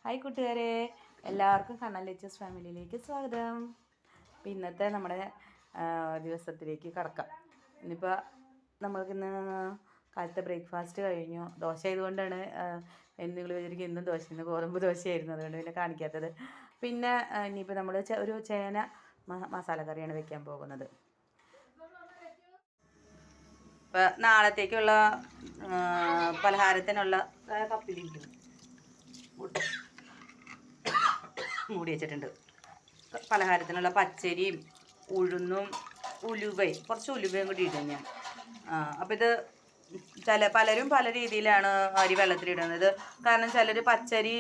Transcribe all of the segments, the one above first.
Hi കൂട്ടുകാരെ, എല്ലാവർക്കും Kannan leches ഫാമിലിയിലേക്ക് സ്വാഗതം. അപ്പോൾ ഇന്നത്തെ നമ്മുടെ ദിവസത്തിലേക്ക് കടക്കാം. ഇന്നിപ്പോൾ നമ്മൾക്കിന്ന് കാലത്തെ ബ്രേക്ക്ഫാസ്റ്റ് കഴിഞ്ഞു. ദോശ ആയതുകൊണ്ടാണ് എന്തെങ്കിലും വിചാരിക്കും ഇന്നും ദോശ, ഇന്ന് ഗോതമ്പ് ദോശയായിരുന്നു, അതുകൊണ്ട് പിന്നെ കാണിക്കാത്തത്. പിന്നെ ഇനിയിപ്പോൾ നമ്മൾ ഒരു ചേന മസാല കറിയാണ് വെക്കാൻ പോകുന്നത്. ഇപ്പോൾ നാളത്തേക്കുള്ള പലഹാരത്തിനുള്ള കപ്പിലിരിക്കുന്നു മൂടി വെച്ചിട്ടുണ്ട്. പലഹാരത്തിനുള്ള പച്ചരിയും ഉഴുന്നും കുറച്ച് ഉലുവയും കൂടി ഇടും ഞാൻ. അപ്പോൾ ഇത് പലരും പല രീതിയിലാണ് അരി വെള്ളത്തിലിടുന്നത്. കാരണം ചിലർ പച്ചരി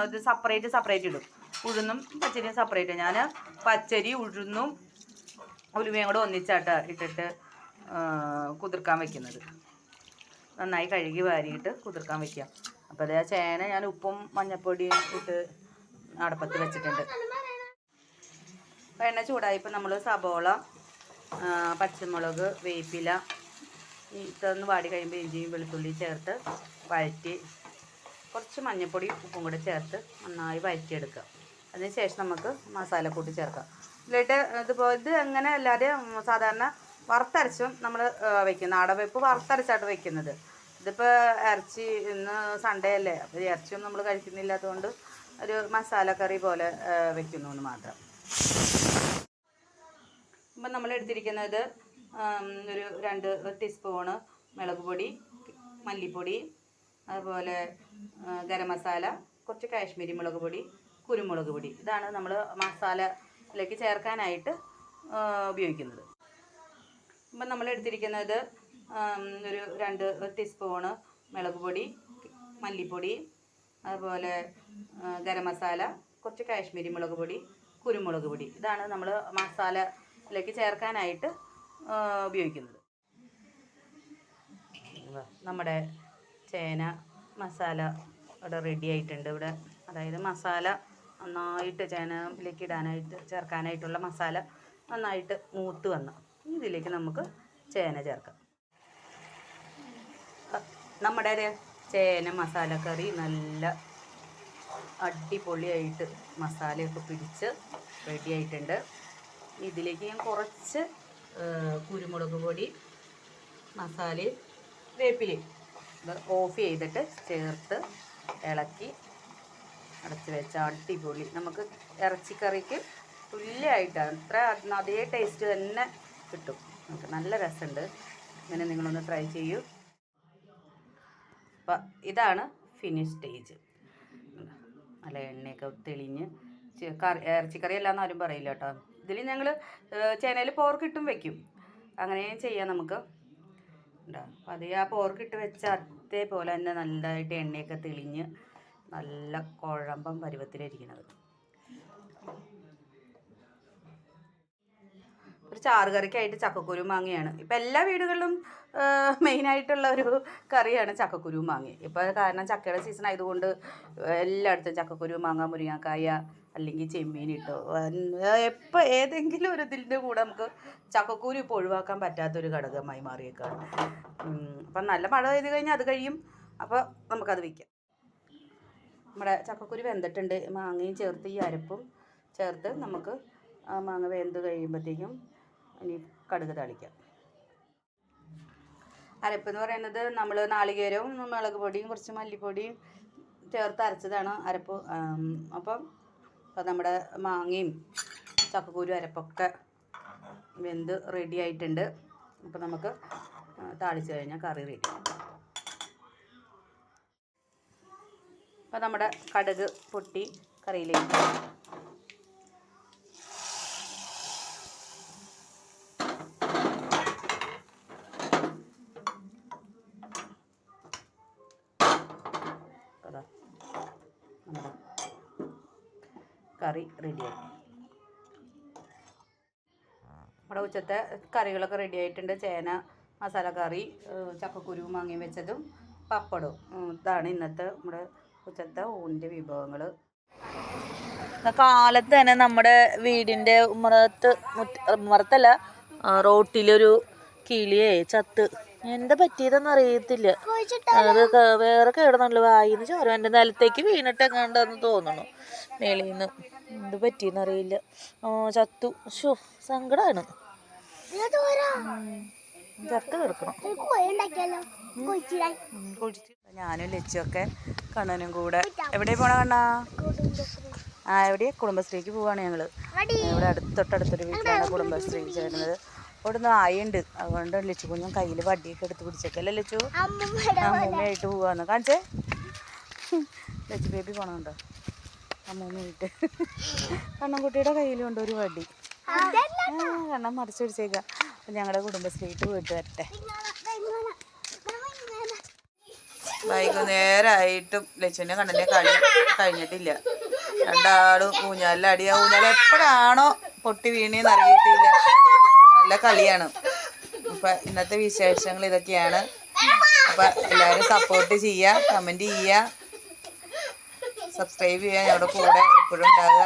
ഇത് സെപ്പറേറ്റ് ഇടും, ഉഴുന്നും പച്ചരിയും സെപ്പറേറ്റ്. ഞാൻ പച്ചരി ഉഴുന്നും ഉലുവയും കൂടെ ഒന്നിച്ചാട്ട് ഇട്ടിട്ട് കുതിർക്കാൻ വെക്കുന്നത്. നന്നായി കഴുകി വാരിയിട്ട് കുതിർക്കാൻ വയ്ക്കുക. അപ്പോൾ അതേ ചേന ഞാൻ ഉപ്പും മഞ്ഞൾപ്പൊടിയും ഇട്ട് അടപ്പത്ത് വെച്ചിട്ടുണ്ട്. അപ്പോൾ എണ്ണ ചൂടായപ്പോൾ നമ്മൾ സബോള, പച്ചമുളക്, വേപ്പില ഇതൊന്ന് വാടി കഴിയുമ്പോൾ ഇഞ്ചിയും വെളുത്തുള്ളി ചേർത്ത് വഴറ്റി കുറച്ച് മഞ്ഞൾപ്പൊടി ഉപ്പും കൂടെ ചേർത്ത് നന്നായി വഴറ്റിയെടുക്കുക. അതിന് ശേഷം നമുക്ക് മസാലക്കൂട്ടി ചേർക്കാം. ഇതിലിട്ട് ഇത് എങ്ങനെ അല്ലാതെ സാധാരണ വറുത്തരച്ചും നമ്മൾ വയ്ക്കും. നാടൻ വെപ്പ് വറുത്തരച്ചായിട്ട് വയ്ക്കുന്നത്. ഇതിപ്പോൾ ഇറച്ചി ഇന്ന് സൺഡേ അല്ലേ, അപ്പോൾ ഇറച്ചിയൊന്നും നമ്മൾ കഴിക്കുന്നില്ലാത്തതുകൊണ്ട് ഒരു മസാലക്കറി പോലെ വെക്കുന്നു എന്ന് മാത്രം. അപ്പം നമ്മൾ എടുത്തിരിക്കുന്നത് ഒരു 2 ടീസ്പൂണ് മുളക് പൊടി, മല്ലിപ്പൊടി, അതുപോലെ ഗരം മസാല, കുറച്ച് കാശ്മീരി മുളക് പൊടി, കുരുമുളക് പൊടി. ഇതാണ് നമ്മൾ മസാലയിലേക്ക് ചേർക്കാനായിട്ട് ഉപയോഗിക്കുന്നത്. അപ്പം നമ്മൾ എടുത്തിരിക്കുന്നത് ഒരു 2 ടീസ്പൂണ് മുളക് പൊടി, മല്ലിപ്പൊടി, അതുപോലെ ഗരം മസാല, കുറച്ച് കാശ്മീരി മുളക് പൊടി, കുരുമുളക് പൊടി. ഇതാണ് നമ്മൾ മസാലയിലേക്ക് ചേർക്കാനായിട്ട് ഉപയോഗിക്കുന്നത്. നമ്മുടെ ചേന മസാല ഇവിടെ റെഡി ആയിട്ടുണ്ട്. ഇവിടെ അതായത് മസാല നന്നായിട്ട് ചേനയിലേക്ക് ചേർക്കാനായിട്ടുള്ള മസാല നന്നായിട്ട് മൂത്ത് വന്നു. ഇതിലേക്ക് നമുക്ക് ചേന ചേർക്കാം. നമ്മുടെ ചേന മസാലക്കറി നല്ല അടിപൊളിയായിട്ട് മസാലയൊക്കെ പിടിച്ച് റെഡി ആയിട്ടുണ്ട്. ഇതിലേക്ക് ഞാൻ കുറച്ച് കുരുമുളക് പൊടി, മസാലയും വേപ്പിലയും ഓഫ് ചെയ്തിട്ട് ചേർത്ത് ഇളക്കി അടച്ച് വെച്ച അടിപൊളി നമുക്ക് ഇറച്ചിക്കറിക്ക് തുല്യമായിട്ടാണ്. അതേ ടേസ്റ്റ് തന്നെ കിട്ടും. നമുക്ക് നല്ല രസമുണ്ട്. ഇങ്ങനെ നിങ്ങളൊന്ന് ട്രൈ ചെയ്യൂ. അപ്പം ഇതാണ് ഫിനിഷ് സ്റ്റേജ്. നല്ല എണ്ണയൊക്കെ തെളിഞ്ഞ് ഇറച്ചിക്കറി അല്ലാന്ന് ആരും പറയില്ല കേട്ടോ. ഇതിൽ ഞങ്ങൾ ചേനയിൽ പോർക്കിട്ടും വെക്കും, അങ്ങനെയും ചെയ്യാം നമുക്ക്. ഉണ്ടോ? അപ്പം അതേ ആ പോർക്കിട്ട് വെച്ച അതേപോലെ തന്നെ നല്ലതായിട്ട് എണ്ണയൊക്കെ തെളിഞ്ഞ് നല്ല കുഴമ്പം പരുവത്തിലിരിക്കുന്നത്. ഒരു ചാറ് കറിക്കായിട്ട് ചക്കക്കുരു മാങ്ങയാണ് ഇപ്പം എല്ലാ വീടുകളിലും മെയിനായിട്ടുള്ള ഒരു കറിയാണ് ചക്കക്കുരു മാങ്ങ. ഇപ്പോൾ കാരണം ചക്കയുടെ സീസൺ ആയതുകൊണ്ട് എല്ലായിടത്തും ചക്കക്കുരു മാങ്ങ, മുരിങ്ങക്കായ അല്ലെങ്കിൽ ചെമ്മീൻ ഇട്ടോ എപ്പോൾ ഏതെങ്കിലും ഒരു ഇതിൻ്റെ കൂടെ നമുക്ക് ചക്കക്കുരു ഇപ്പോൾ ഒഴിവാക്കാൻ പറ്റാത്തൊരു ഘടകമായി മാറിയേക്കാണ്. അപ്പം നല്ല മഴ പെയ്ത് കഴിഞ്ഞാൽ അത് കഴിയും. അപ്പോൾ നമുക്കത് വയ്ക്കാം. നമ്മുടെ ചക്കക്കുരു വെന്തിട്ടുണ്ട്. മാങ്ങയും ചേർത്ത് ഈ അരപ്പും ചേർത്ത് നമുക്ക് ആ മാങ്ങ വെന്ത് കഴിയുമ്പോഴത്തേക്കും ഇനി കടുക് താളിക്കാം. അരപ്പെന്ന് പറയുന്നത് നമ്മൾ നാളികേരവും മുളക് പൊടിയും കുറച്ച് മല്ലിപ്പൊടിയും ചേർത്ത് അരച്ചതാണ് അരപ്പ്. അപ്പം നമ്മുടെ മാങ്ങയും ചക്കക്കുരു അരപ്പൊക്കെ വെന്ത് റെഡി ആയിട്ടുണ്ട്. അപ്പം നമുക്ക് താളിച്ച് കഴിഞ്ഞാൽ കറി റെഡി. അപ്പം നമ്മുടെ കടുക് പൊട്ടി കറിയിലേക്ക് നമ്മുടെ കറി റെഡിയായി. നമ്മുടെ ഉച്ചത്തെ കറികളൊക്കെ റെഡി ആയിട്ടുണ്ട്. ചേന മസാല കറി, ചക്കക്കുരു മാങ്ങയും വെച്ചതും പപ്പടവും. ഇതാണ് ഇന്നത്തെ നമ്മുടെ ഉച്ചത്തെ ഊണിൻ്റെ വിഭവങ്ങൾ. കാലത്ത് തന്നെ നമ്മുടെ വീടിൻ്റെ ഉമ്മറത്തല്ല റോട്ടിലൊരു കിളിയെ ചത്ത് എന്താ പറ്റിയതെന്ന് അറിയത്തില്ല. അത് വേറെ കേടുന്നുള്ളു. വായിന്ന് ചോര എൻ്റെ നിലത്തേക്ക് വീണിട്ട് എങ്ങാണ്ടെന്ന് തോന്നുന്നു. മേളിൽ നിന്ന് എന്ത് പറ്റിയെന്ന് അറിയില്ല. ചത്തു. ഷോ സങ്കടമാണ്. ചത്ത് കിടക്കണം. ഞാനും ലച്ചുമൊക്കെ കണ്ണനും കൂടെ എവിടെ പോണ കണ്ണാ? എവിടെയാ? കുടുംബശ്രീക്ക് പോവാണ് ഞങ്ങൾ. ഇവിടെ തൊട്ടടുത്തൊരു വീട്ടിലാണ് കുടുംബശ്രീ ചേരുന്നത്. അവിടെ നിന്ന് ആയുണ്ട്. അതുകൊണ്ട് ലച്ചു കുഞ്ഞും കയ്യിൽ വടിയൊക്കെ എടുത്ത് പിടിച്ചേക്കല്ലേ ലച്ചു? അമ്മൂമ്മയായിട്ട് പോവാന്ന് കാണിച്ചേ. ലച്ചു ബേബി പോണുണ്ടോ? അമ്മൂമ്മയായിട്ട്. കണ്ണൻകുട്ടിയുടെ കയ്യിലുണ്ട് ഒരു വടി. കണ്ണൻ മറിച്ച് പിടിച്ചേക്കാം. അപ്പം ഞങ്ങളുടെ കുടുംബശ്രീക്ക് പോയിട്ട് വരട്ടെ. വൈകുന്നേരമായിട്ടും ലച്ചുവിൻ്റെ കണ്ണൻ്റെ കളി കഴിഞ്ഞിട്ടില്ല. രണ്ടാളും ഊഞ്ഞാലിലടിയാ. ഊഞ്ഞാൽ എപ്പോഴാണോ പൊട്ടി വീണേന്ന് അറിയത്തില്ല. നല്ല കളിയാണ്. അപ്പം ഇന്നത്തെ വിശേഷങ്ങൾ ഇതൊക്കെയാണ്. അപ്പം എല്ലാവരും സപ്പോർട്ട് ചെയ്യുക, കമൻറ്റ് ചെയ്യുക, സബ്സ്ക്രൈബ് ചെയ്യുക, ഞങ്ങളുടെ കൂടെ എപ്പോഴും ഉണ്ടാകുക.